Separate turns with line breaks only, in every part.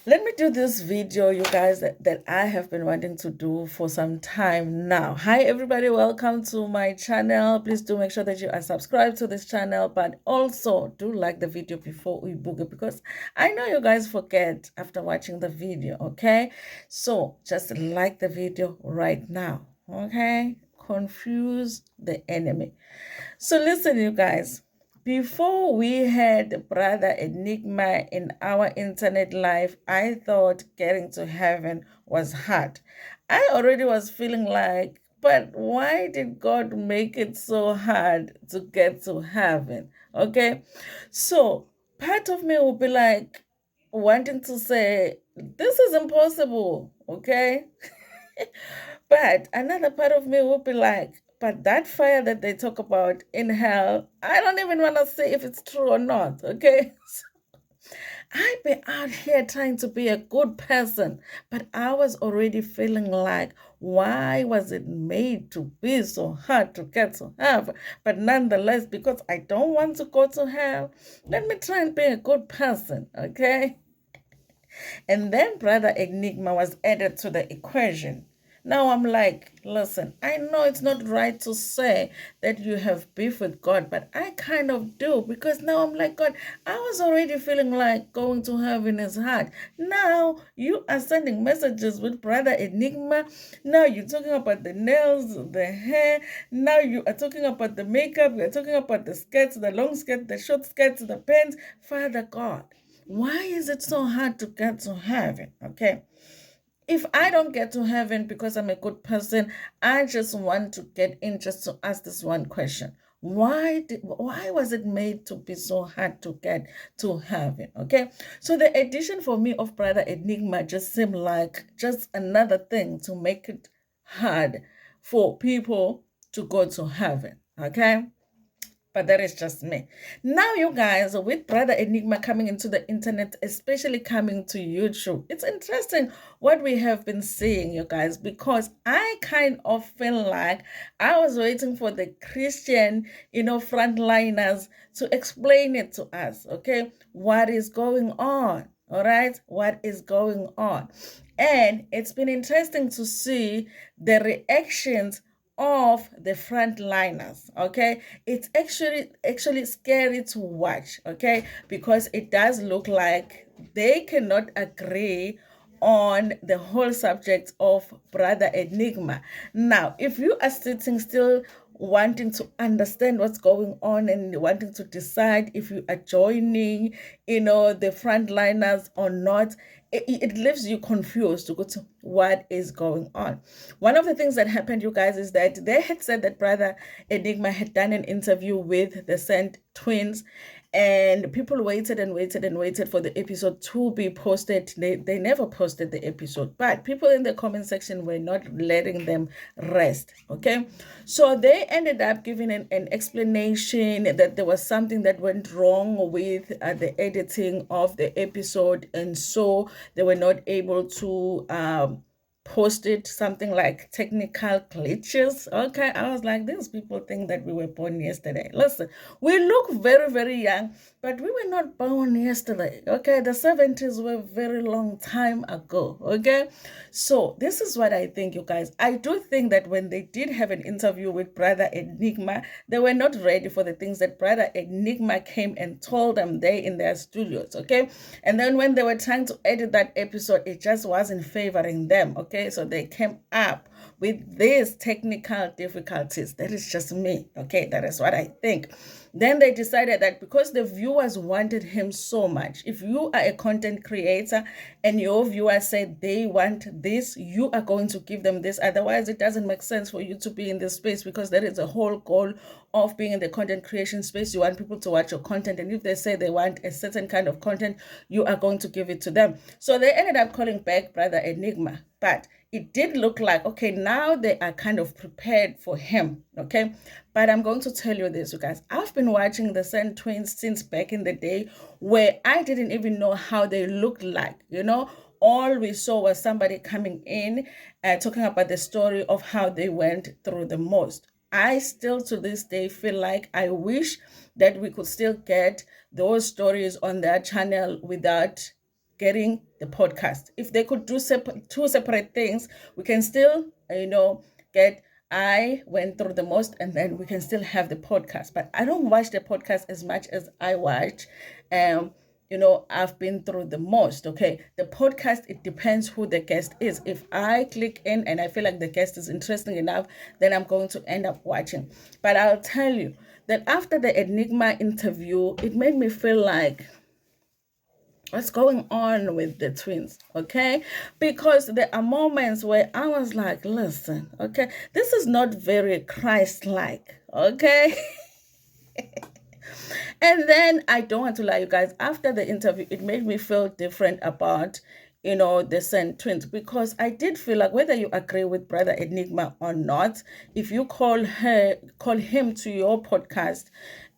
Let me do this video, you guys, that I have been wanting to do for some time now. Hi, everybody. Welcome to my channel. Please do make sure that you are subscribed to this channel, but also do like the video before we book it, because I know you guys forget after watching the video, okay? So just like the video right now, okay? Confuse the enemy. So listen, you guys. Before we had Brother Enigma in our internet life, I thought getting to heaven was hard. I already was feeling like, but why did God make it so hard to get to heaven? Okay. So part of me will be like wanting to say, this is impossible. Okay. But another part of me will be like, but that fire that they talk about in hell, I don't even want to say if it's true or not, okay? I've been out here trying to be a good person, but I was already feeling like, why was it made to be so hard to get to heaven? But nonetheless, because I don't want to go to hell, let me try and be a good person, okay? And then Brother Enigma was added to the equation. Now I'm like, listen, I know it's not right to say that you have beef with God, but I kind of do, because now I'm like, God, I was already feeling like going to heaven is hard. Now you are sending messages with Brother Enigma. Now you're talking about the nails, the hair. Now you are talking about the makeup. You're talking about the skirts, the long skirts, the short skirts, the pants. Father God, why is it so hard to get to heaven? Okay. If I don't get to heaven because I'm a good person, I just want to get in just to ask this one question. Why was it made to be so hard to get to heaven? Okay. So the addition for me of Brother Enigma just seemed like just another thing to make it hard for people to go to heaven. Okay. But that is just me. Now, you guys, with Brother Enigma coming into the internet, especially coming to YouTube, it's interesting what we have been seeing, you guys, because I kind of feel like I was waiting for the Christian, frontliners to explain it to us, okay? What is going on? All right, what is going on? And it's been interesting to see the reactions of the frontliners. Okay, it's actually scary to watch, okay, because it does look like they cannot agree on the whole subject of Brother Enigma. Now, if you are sitting still wanting to understand what's going on and wanting to decide if you are joining, the frontliners or not, it leaves you confused to go to what is going on. One of the things that happened, you guys, is that they had said that Brother Enigma had done an interview with the Centtwins, and people waited and waited and waited for the episode to be posted. They never posted the episode, but people in the comment section were not letting them rest. Okay, so they ended up giving an explanation that there was something that went wrong with the editing of the episode, and so they were not able to posted something like technical glitches. Okay, I was like, these people think that we were born yesterday. Listen, we look very, very young, but we were not born yesterday. Okay, the 70s were a very long time ago. Okay, so this is what I think, you guys. I do think that when they did have an interview with Brother Enigma, they were not ready for the things that Brother Enigma came and told them there in their studios. Okay, and then when they were trying to edit that episode, it just wasn't favoring them. Okay, so they came up with these technical difficulties. That is just me. Okay, that is what I think. Then they decided that because the viewers wanted him so much, if you are a content creator and your viewers said they want this, you are going to give them this. Otherwise, it doesn't make sense for you to be in this space, because that is the whole goal of being in the content creation space. You want people to watch your content, and if they say they want a certain kind of content, you are going to give it to them. So they ended up calling back Brother Enigma, but it did look like, okay, now they are kind of prepared for him. Okay, but I'm going to tell you this, you guys. I've been watching the Centtwins since back in the day, where I didn't even know how they looked like. All we saw was somebody coming in talking about the story of how they went through the most. I still to this day feel like I wish that we could still get those stories on their channel without getting the podcast. If they could do two separate things, we can still, get I went through the most, and then we can still have the podcast. But I don't watch the podcast as much as I watch. I've been through the most. Okay, the podcast, it depends who the guest is. If I click in and I feel like the guest is interesting enough, then I'm going to end up watching. But I'll tell you that after the Enigma interview, it made me feel like, what's going on with the twins? Okay, because there are moments where I was like, listen, okay, this is not very Christ-like. Okay. And then I don't want to lie, you guys, after the interview, it made me feel different about, the Centtwins, because I did feel like, whether you agree with Brother Enigma or not, if you call him to your podcast,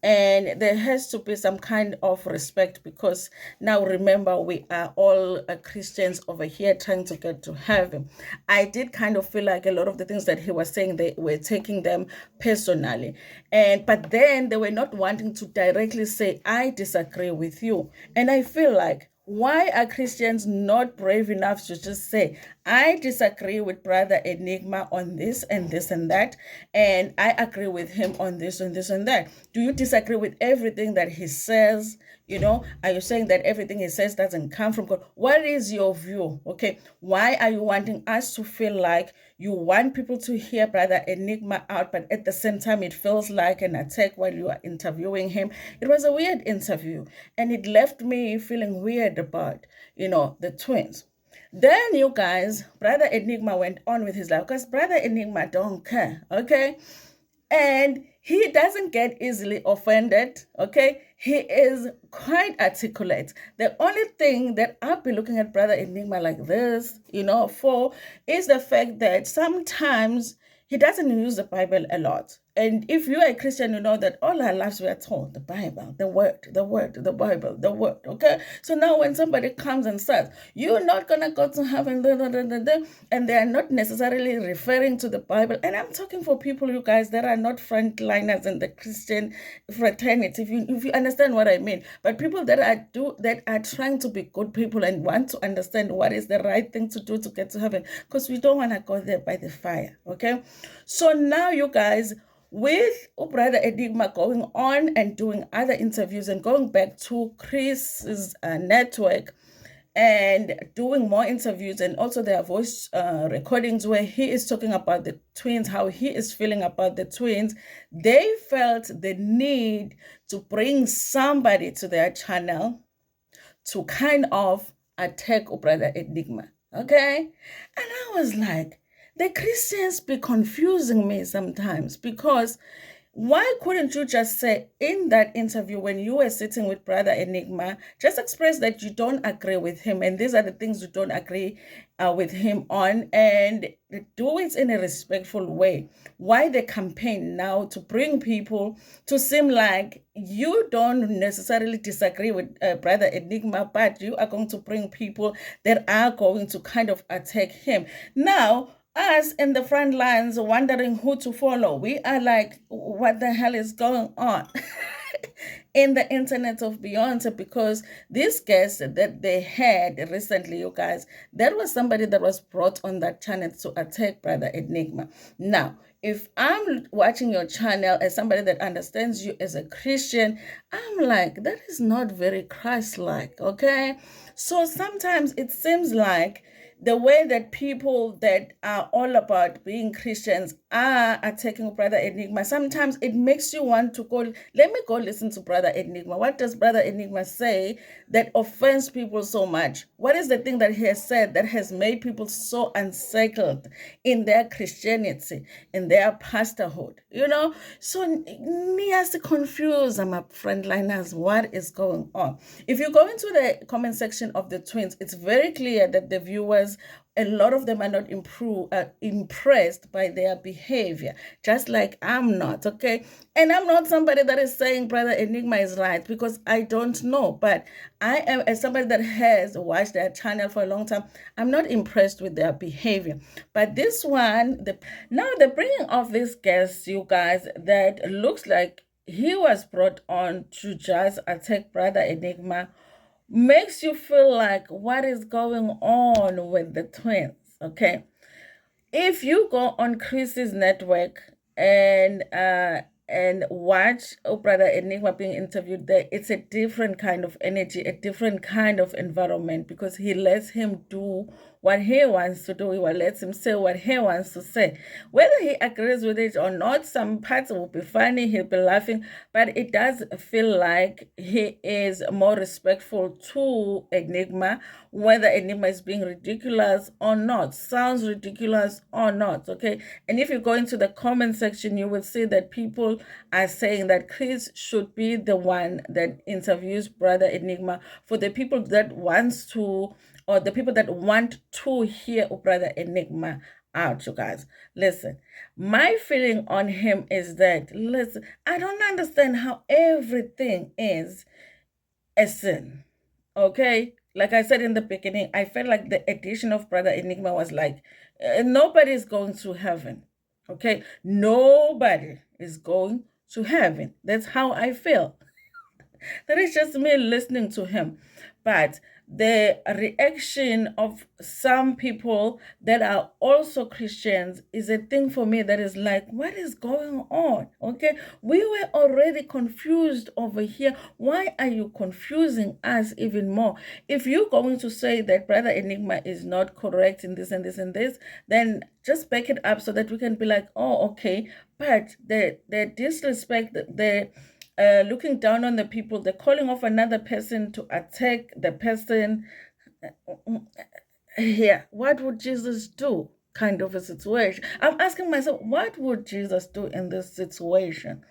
and there has to be some kind of respect, because now remember, we are all Christians over here trying to get to heaven. I did kind of feel like a lot of the things that he was saying, they were taking them personally, but then they were not wanting to directly say, I disagree with you. And I feel like, why are Christians not brave enough to just say, I disagree with Brother Enigma on this and this and that, and I agree with him on this and this and that? Do you disagree with everything that he says? Are you saying that everything he says doesn't come from God? What is your view? Okay, why are you wanting us to feel like you want people to hear Brother Enigma out, but at the same time it feels like an attack while you are interviewing him? It was a weird interview, and it left me feeling weird about, the twins. Then, you guys, Brother Enigma went on with his life, because Brother Enigma don't care, okay? And he doesn't get easily offended, okay? He is quite articulate. The only thing that I'll be looking at Brother Enigma like this, for, is the fact that sometimes he doesn't use the Bible a lot. And if you are a Christian, you know that all our lives we are told the Bible, the word, the Bible, the word, okay? So now when somebody comes and says, you're not going to go to heaven, and they are not necessarily referring to the Bible. And I'm talking for people, you guys, that are not frontliners in the Christian fraternity, if you understand what I mean. But people that are trying to be good people and want to understand what is the right thing to do to get to heaven, because we don't want to go there by the fire, okay? So now, you guys, with Brother Enigma going on and doing other interviews and going back to Chris's network and doing more interviews, and also their voice recordings where he is talking about the twins, how he is feeling about the twins, they felt the need to bring somebody to their channel to kind of attack Brother Enigma, okay? And I was like, the Christians be confusing me sometimes, because why couldn't you just say in that interview, when you were sitting with Brother Enigma, just express that you don't agree with him, and these are the things you don't agree with him on, and do it in a respectful way? Why the campaign now to bring people to seem like you don't necessarily disagree with Brother Enigma, but you are going to bring people that are going to kind of attack him? Now, us in the front lines wondering who to follow, we are like, what the hell is going on in the internet of Beyonce? Because this guest that they had recently, you guys, that was somebody that was brought on that channel to attack Brother Enigma. Now, if I'm watching your channel as somebody that understands you as a Christian, I'm like, that is not very Christ-like, okay? So sometimes it seems like the way that people that are all about being Christians are attacking Brother Enigma, sometimes it makes you want to go, let me go listen to Brother Enigma. What does Brother Enigma say that offends people so much? What is the thing that he has said that has made people so unsettled in their Christianity, in their pastorhood? So near to confuse my frontliners, what is going on? If you go into the comment section of the twins, it's very clear that the viewers, a lot of them are not impressed by their behavior, just like I'm not, okay? And I'm not somebody that is saying Brother Enigma is right, because I don't know, but I am, as somebody that has watched their channel for a long time, I'm not impressed with their behavior. But this one, now the bringing of this guest, you guys, that looks like he was brought on to just attack Brother Enigma, makes you feel like what is going on with the twins, okay? If you go on Chris's network and watch Brother Enigma being interviewed there, it's a different kind of energy, a different kind of environment, because he lets him do what he wants to do. He lets him say what he wants to say. Whether he agrees with it or not, some parts will be funny, he'll be laughing, but it does feel like he is more respectful to Enigma, whether Enigma is being ridiculous or not, sounds ridiculous or not, okay? And if you go into the comment section, you will see that people are saying that Chris should be the one that interviews Brother Enigma for the people that wants to, or the people that want to hear Brother Enigma out, you guys. Listen, my feeling on him is that, listen, I don't understand how everything is a sin, okay? Like I said in the beginning, I felt like the addition of Brother Enigma was like, nobody's going to heaven, okay? Nobody is going to heaven. That's how I feel. That is just me listening to him. But the reaction of some people that are also Christians is a thing for me that is like, what is going on? Okay, we were already confused over here. Why are you confusing us even more? If you're going to say that Brother Enigma is not correct in this and this and this, then just back it up so that we can be like, oh, okay. But the disrespect, the looking down on the people, the calling of another person to attack the person. Yeah, what would Jesus do? Kind of a situation. I'm asking myself, what would Jesus do in this situation?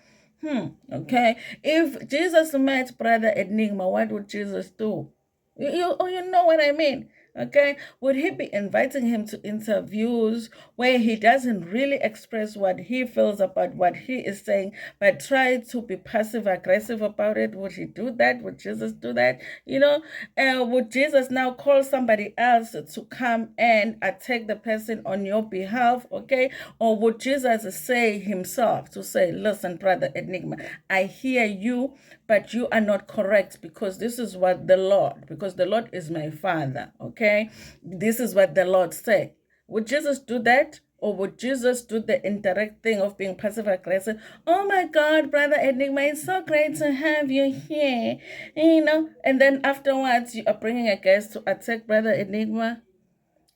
Okay. If Jesus met Brother Enigma, what would Jesus do? You know what I mean? Okay. Would he be inviting him to interviews where he doesn't really express what he feels about what he is saying, but try to be passive aggressive about it? Would he do that? Would Jesus do that? Would Jesus now call somebody else to come and attack the person on your behalf? Okay. Or would Jesus say himself to say, listen, Brother Enigma, I hear you, but you are not correct, because this is what the Lord, because the Lord is my Father, okay? This is what the Lord said. Would Jesus do that? Or would Jesus do the indirect thing of being passive aggressive? Oh my God, Brother Enigma, it's so great to have you here. And then afterwards you are bringing a guest to attack Brother Enigma.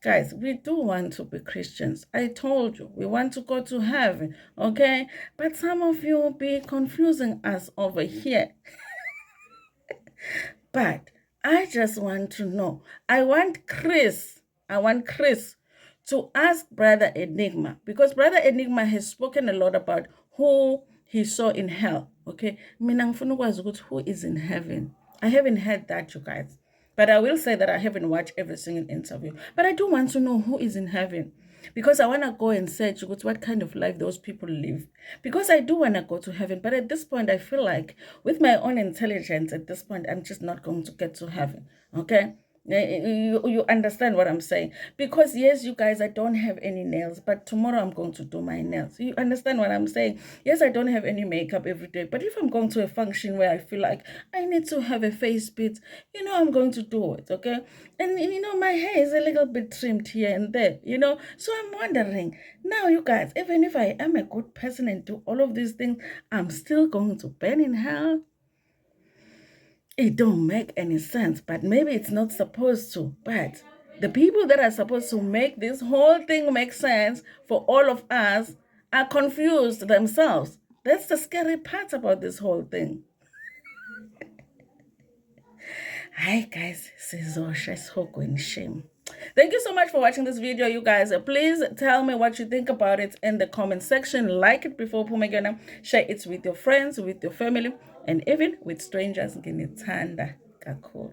Guys, we do want to be Christians. I told you, we want to go to heaven, okay? But some of you will be confusing us over here. But I just want to know. I want Chris to ask Brother Enigma, because Brother Enigma has spoken a lot about who he saw in hell, okay? Mina ngifuna ukwazi ukuthi who is in heaven. I haven't heard that, you guys. But I will say that I haven't watched every single interview. But I do want to know who is in heaven, because I want to go and search what kind of life those people live. Because I do want to go to heaven. But at this point, I feel like with my own intelligence, at this point, I'm just not going to get to heaven. Okay? You understand what I'm saying? Because yes, you guys, I don't have any nails, but tomorrow I'm going to do my nails. You understand what I'm saying? Yes, I don't have any makeup every day, but if I'm going to a function where I feel like I need to have a face bit, I'm going to do it, okay? And my hair is a little bit trimmed here and there, so I'm wondering now, you guys, even if I am a good person and do all of these things, I'm still going to burn in hell. It don't make any sense, but maybe it's not supposed to. But the people that are supposed to make this whole thing make sense for all of us are confused themselves. That's the scary part about this whole thing. Hi guys, sizosha in shame. Thank you so much for watching this video, you guys. Please tell me what you think about it in the comment section. Like it before Pumegana. Share it with your friends, with your family, and even with strangers. Nginithanda kakhulu.